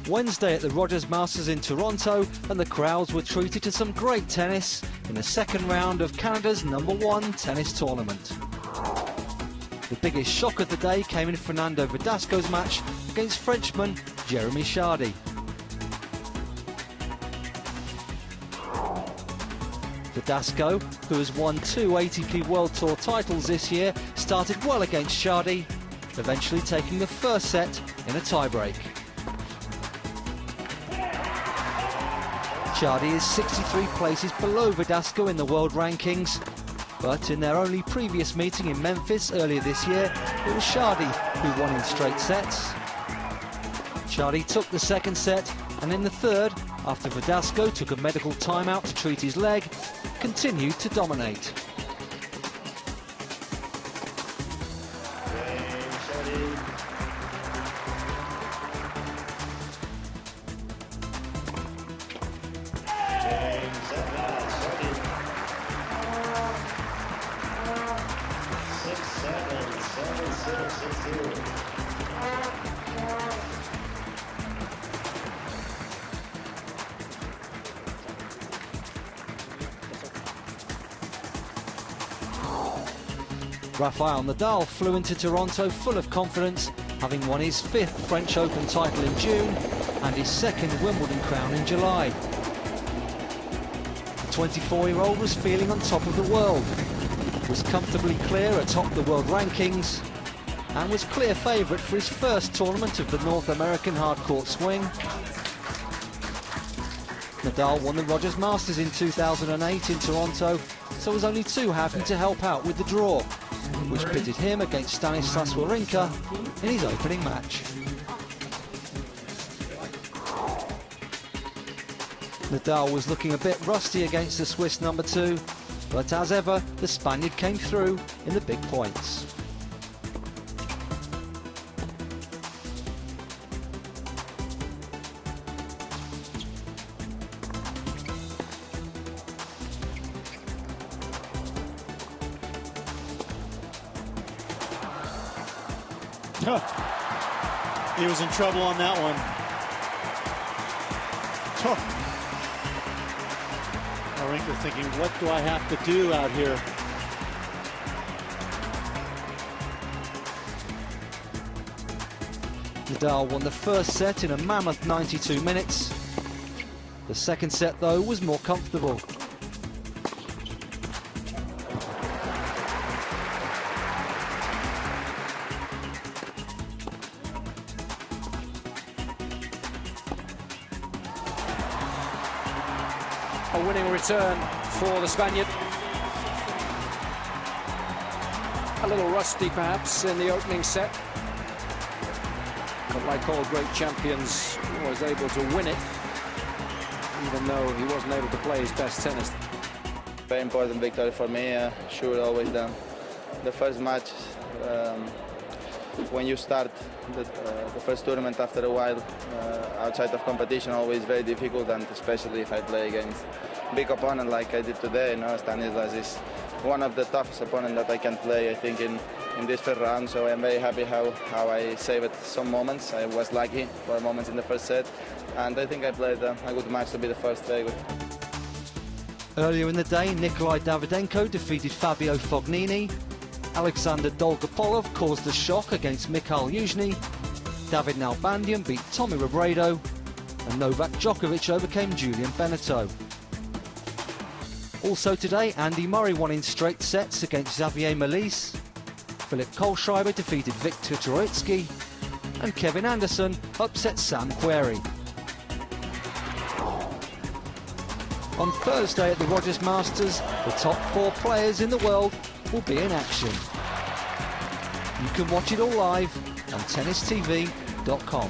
Wednesday at the Rogers Masters in Toronto, and the crowds were treated to some great tennis in the second round of Canada's #1 tennis tournament. The biggest shock of the day came in Fernando Verdasco's match against Frenchman Jeremy Chardy. Verdasco, who has won 2 ATP World Tour titles this year, started well against Chardy, eventually taking the first set in a tiebreak. Chardy is 63 places below Verdasco in the world rankings, but in their only previous meeting in Memphis earlier this year, it was Chardy who won in straight sets. Chardy took the second set, and in the third, after Verdasco took a medical timeout to treat his leg, continued to dominate. Rafael Nadal flew into Toronto full of confidence, having won his 5th French Open title in June and his 2nd Wimbledon crown in July. The 24-year-old was feeling on top of the world, was comfortably clear atop the world rankings, and was clear favourite for his first tournament of the North American hard-court swing. Nadal won the Rogers Masters in 2008 in Toronto, so was only too happy to help out with the draw, which pitted him against Stanislas Wawrinka in his opening match. Nadal was looking a bit rusty against the Swiss #2, but as ever, the Spaniard came through in the big points. He was in trouble on that one. Wawrinka thinking, what do I have to do out here? Nadal won the first set in a mammoth 92 minutes. The second set, though, was more comfortable. A winning return for the Spaniard. A little rusty perhaps in the opening set, but like all great champions, he was able to win it, even though he wasn't able to play his best tennis. Very important victory for me, sure, always the first match. When you start the first tournament after a while, outside of competition, always very difficult, and especially if I play against big opponent like I did today. You know, Stanislas is one of the toughest opponents that I can play, I think, in this first round. So I'm very happy how I saved some moments. I was lucky for moments in the first set, and I think I played a good match to be the first. Very good. Earlier in the day, Nikolai Davydenko defeated Fabio Fognini. Alexander Dolgopolov caused a shock against Mikhail Yuzhny. David Nalbandian beat Tommy Robredo, and Novak Djokovic overcame Julian Benneteau. Also today, Andy Murray won in straight sets against Xavier Malisse. Philip Kohlschreiber defeated Viktor Troicki, and Kevin Anderson upset Sam Querrey. On Thursday at the Rogers Masters, the top 4 players in the world will be in action. You can watch it all live on tennistv.com.